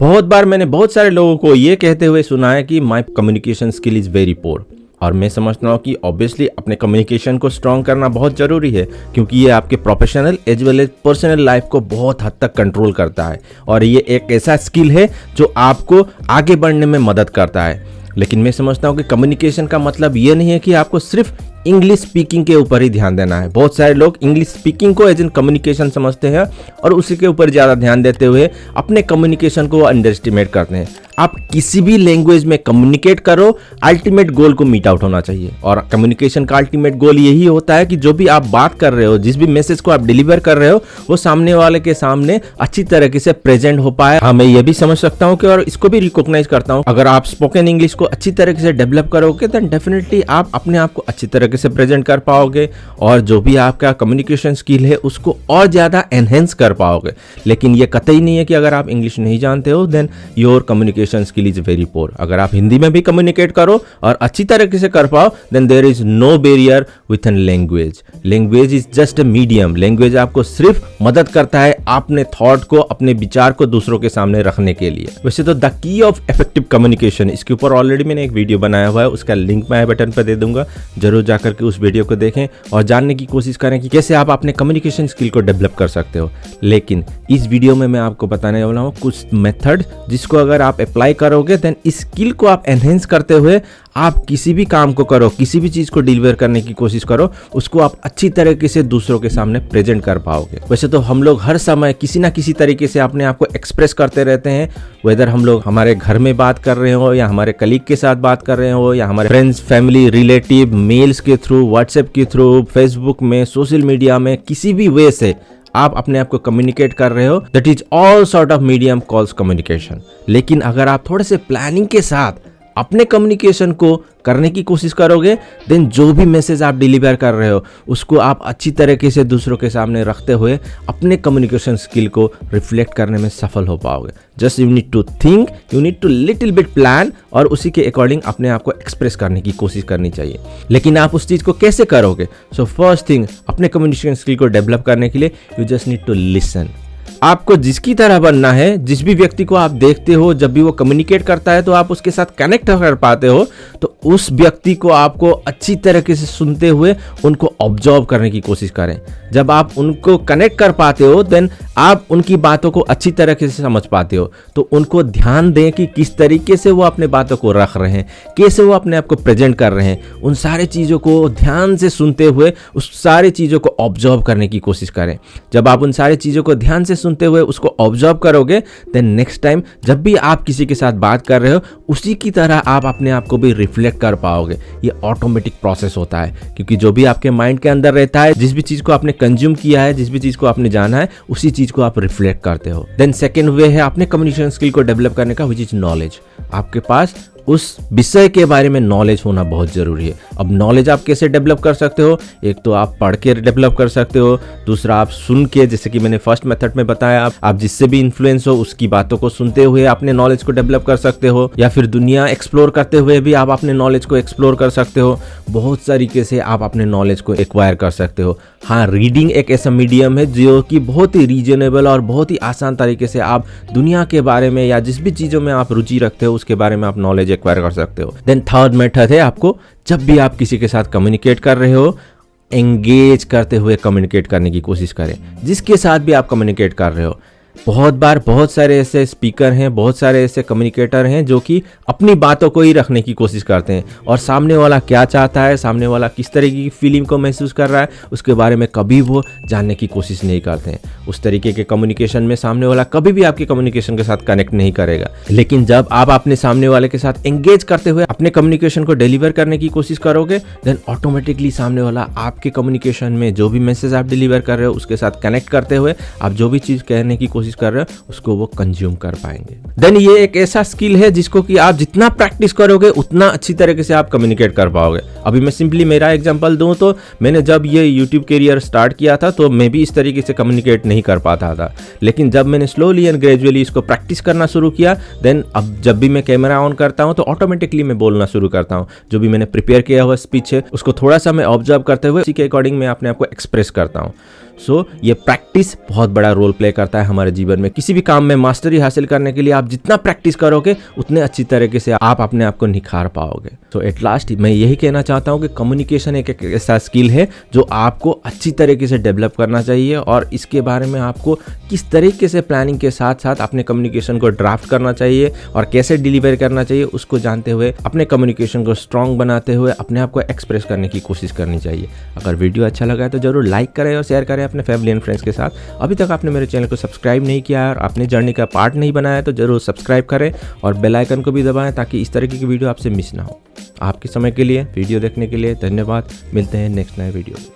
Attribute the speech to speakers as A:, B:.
A: बहुत बार मैंने बहुत सारे लोगों को ये कहते हुए सुना है कि my communication skill is very poor. और मैं समझता हूँ कि ऑब्वियसली अपने कम्युनिकेशन को स्ट्रॉन्ग करना बहुत ज़रूरी है, क्योंकि ये आपके professional as well as personal life को बहुत हद तक कंट्रोल करता है और ये एक ऐसा स्किल है जो आपको आगे बढ़ने में मदद करता है। लेकिन मैं समझता हूँ कि कम्युनिकेशन का मतलब ये नहीं है कि आपको सिर्फ इंग्लिश स्पीकिंग के ऊपर ही ध्यान देना है। बहुत सारे लोग इंग्लिश स्पीकिंग को एज इन कम्युनिकेशन समझते हैं और उसी के ऊपर ज़्यादा ध्यान देते हुए अपने कम्युनिकेशन को अंडर एस्टिमेट करते हैं। आप किसी भी लैंग्वेज में कम्युनिकेट करो, अल्टीमेट गोल को मीट आउट होना चाहिए। और कम्युनिकेशन का अल्टीमेट गोल यही होता है कि जो भी आप बात कर रहे हो, जिस भी मैसेज को आप डिलीवर कर रहे हो, वो सामने वाले के सामने अच्छी तरीके से प्रेजेंट हो पाए। हाँ, मैं ये भी समझ सकता हूँ कि और इसको भी रिकॉग्नाइज करता हूँ, अगर आप स्पोकन इंग्लिश को अच्छी तरीके से डेवलप करोगे देन डेफिनेटली आप अपने आप को अच्छी तरीके से प्रेजेंट कर पाओगे और जो भी आपका कम्युनिकेशन स्किल है उसको और ज़्यादा एनहेंस कर पाओगे। लेकिन ये कतई नहीं है कि अगर आप इंग्लिश नहीं जानते हो then your communication skill is very poor. अगर आप हिंदी में भी कम्युनिकेट करो और अच्छी तरीके से कर पाओ then there is no barrier with an language. Language is just a medium. Language आपको सिर्फ मदद करता है अपने थॉट को, अपने विचार को दूसरों के सामने रखने के लिए। वैसे तो the key of effective communication, इसके ऊपर ऑलरेडी मैंने एक वीडियो बनाया हुआ है, उसका लिंक मैं आई बटन पर दे दूंगा, जरूर जाकर के उस वीडियो को देखें और जानने की कोशिश करें कि कैसे आप अपने कम्युनिकेशन स्किल को डेवलप कर सकते हो। लेकिन इस वीडियो में मैं आपको बताने वाला हूँ कुछ मेथड जिसको अगर आप अप्लाई करोगे देन इस स्किल को आप एनहेंस करते हुए आप किसी भी काम को करो, किसी भी चीज़ को डिलीवर करने की कोशिश करो, उसको आप अच्छी तरीके से दूसरों के सामने प्रेजेंट कर पाओगे। वैसे तो हम लोग हर समय किसी ना किसी तरीके से अपने आप को एक्सप्रेस करते रहते हैं, वेदर हम लोग हमारे घर में बात कर रहे हो या हमारे कलीग के साथ बात कर रहे हो या हमारे फ्रेंड्स, फैमिली, रिलेटिव, मेल्स के थ्रू, व्हाट्सएप के थ्रू, फेसबुक में, सोशल मीडिया में, किसी भी वे से आप अपने आप को कम्युनिकेट कर रहे हो। That is all sort of medium calls communication. लेकिन अगर आप थोड़े से प्लानिंग के साथ अपने कम्युनिकेशन को करने की कोशिश करोगे देन जो भी मैसेज आप डिलीवर कर रहे हो उसको आप अच्छी तरीके से दूसरों के सामने रखते हुए अपने कम्युनिकेशन स्किल को रिफ्लेक्ट करने में सफल हो पाओगे। Just you need to think, you need to little bit plan और उसी के अकॉर्डिंग अपने आप को एक्सप्रेस करने की कोशिश करनी चाहिए। लेकिन आप उस चीज़ को कैसे करोगे? सो फर्स्ट थिंग, अपने कम्युनिकेशन स्किल को डेवलप करने के लिए you just need to listen. आपको जिसकी तरह बनना है, जिस भी व्यक्ति को आप देखते हो जब भी वो कम्युनिकेट करता है तो आप उसके साथ कनेक्ट कर पाते हो, तो उस व्यक्ति को आपको अच्छी तरीके से सुनते हुए उनको ऑब्जर्व करने की कोशिश करें। जब आप उनको कनेक्ट कर पाते हो देन आप उनकी बातों को अच्छी तरीके से समझ पाते हो। तो उनको ध्यान दें कि किस तरीके से वो अपने बातों को रख रहे हैं, कैसे वो अपने आप को प्रेजेंट कर रहे हैं। उन सारी चीज़ों को ध्यान से सुनते हुए उस सारी चीज़ों को ऑब्जर्व करने की कोशिश करें। जब आप उन सारी चीज़ों को ध्यान से सुनते हुए उसको ऑब्जर्व करोगे देन नेक्स्ट टाइम जब भी आप किसी के साथ बात कर रहे हो उसी की तरह आप अपने आप को भी रिफ्लेक्ट कर पाओगे। ये ऑटोमेटिक प्रोसेस होता है, क्योंकि जो भी आपके माइंड के अंदर रहता है, जिस भी चीज़ को आपने कंज्यूम किया है, जिस भी चीज़ को आपने जाना है, उसी चीज़ को आप रिफ्लेक्ट करते हो। देन सेकेंड वे है अपने कम्युनिकेशन स्किल को डेवलप करने का, विच इज नॉलेज। आपके पास उस विषय के बारे में नॉलेज होना बहुत ज़रूरी है। अब नॉलेज आप कैसे डेवलप कर सकते हो? एक तो आप पढ़ के डेवलप कर सकते हो, दूसरा आप सुन के, जैसे कि मैंने फर्स्ट मेथड में बताया, आप जिससे भी इन्फ्लुएंस हो उसकी बातों को सुनते हुए अपने नॉलेज को डेवलप कर सकते हो, या फिर दुनिया एक्सप्लोर करते हुए भी आप अपने नॉलेज को एक्सप्लोर कर सकते हो। बहुत तरीके से आप अपने नॉलेज को एक्वायर कर सकते हो। हाँ, रीडिंग एक ऐसा मीडियम है जो कि बहुत ही रीजनेबल और बहुत ही आसान तरीके से आप दुनिया के बारे में या जिस भी चीज़ों में आप रुचि रखते हो उसके बारे में आप नॉलेज एक्वायर कर सकते हो। देन थर्ड मेथड है, आपको जब भी आप किसी के साथ कम्युनिकेट कर रहे हो, एंगेज करते हुए कम्युनिकेट करने की कोशिश करें। जिसके साथ भी आप कम्युनिकेट कर रहे हो, बहुत बार बहुत सारे ऐसे स्पीकर हैं, बहुत सारे ऐसे कम्युनिकेटर हैं जो कि अपनी बातों को ही रखने की कोशिश करते हैं और सामने वाला क्या चाहता है, सामने वाला किस तरीके की फीलिंग को महसूस कर रहा है, उसके बारे में कभी वो जानने की कोशिश नहीं करते हैं। उस तरीके के कम्युनिकेशन में सामने वाला कभी भी आपके कम्युनिकेशन के साथ कनेक्ट नहीं करेगा। लेकिन जब आप अपने सामने वाले के साथ एंगेज करते हुए अपने कम्युनिकेशन को डिलीवर करने की कोशिश करोगे देन ऑटोमेटिकली सामने वाला आपके कम्युनिकेशन में जो भी मैसेज आप डिलीवर कर रहे हो उसके साथ कनेक्ट करते हुए आप जो भी चीज़ कहने की कोशिश कर रहे हो उसको वो कंज्यूम कर पाएंगे। देन ये एक ऐसा स्किल है जिसको कि आप जितना प्रैक्टिस करोगे उतना अच्छी तरीके से आप कम्युनिकेट कर पाओगे। अभी मैं सिंपली मेरा एग्जांपल दूं तो मैंने जब ये यूट्यूब करियर स्टार्ट किया था तो मैं भी इस तरीके से कम्युनिकेट नहीं कर पाता था। लेकिन जब मैंने स्लोली एंड ग्रेजुअली इसको प्रैक्टिस करना शुरू किया देन अब जब भी मैं कैमरा ऑन करता हूं तो ऑटोमेटिकली मैं बोलना शुरू करता हूं। जो भी मैंने प्रिपेयर किया हुआ स्पीच है उसको थोड़ा सा मैं ऑब्जर्व करते हुए उसी के अकॉर्डिंग मैं अपने आप को एक्सप्रेस करता हूं। सो ये प्रैक्टिस बहुत बड़ा रोल प्ले करता है हमारे जीवन में। किसी भी काम में मास्टरी हासिल करने के लिए आप जितना प्रैक्टिस करोगे उतने अच्छी तरीके से आप अपने आप को निखार पाओगे। सो एट लास्ट मैं यही कहना चाहता हूँ कि कम्युनिकेशन एक ऐसा स्किल है जो आपको अच्छी तरीके से डेवलप करना चाहिए, और इसके बारे में आपको किस तरीके से प्लानिंग के साथ साथ अपने कम्युनिकेशन को ड्राफ्ट करना चाहिए और कैसे डिलीवर करना चाहिए उसको जानते हुए अपने कम्युनिकेशन को स्ट्रॉन्ग बनाते हुए अपने आप को एक्सप्रेस करने की कोशिश करनी चाहिए। अगर वीडियो अच्छा लगा है तो जरूर लाइक करें और शेयर करें अपने फैमिली एंड फ्रेंड्स के साथ। अभी तक आपने मेरे चैनल को सब्सक्राइब नहीं किया है और अपने जर्नी का पार्ट नहीं बनाया है तो जरूर सब्सक्राइब करें और बेल आइकन को भी दबाएं ताकि इस तरीके की वीडियो आपसे मिस ना हो। आपके समय के लिए, वीडियो देखने के लिए धन्यवाद। मिलते हैं नेक्स्ट नए वीडियो में।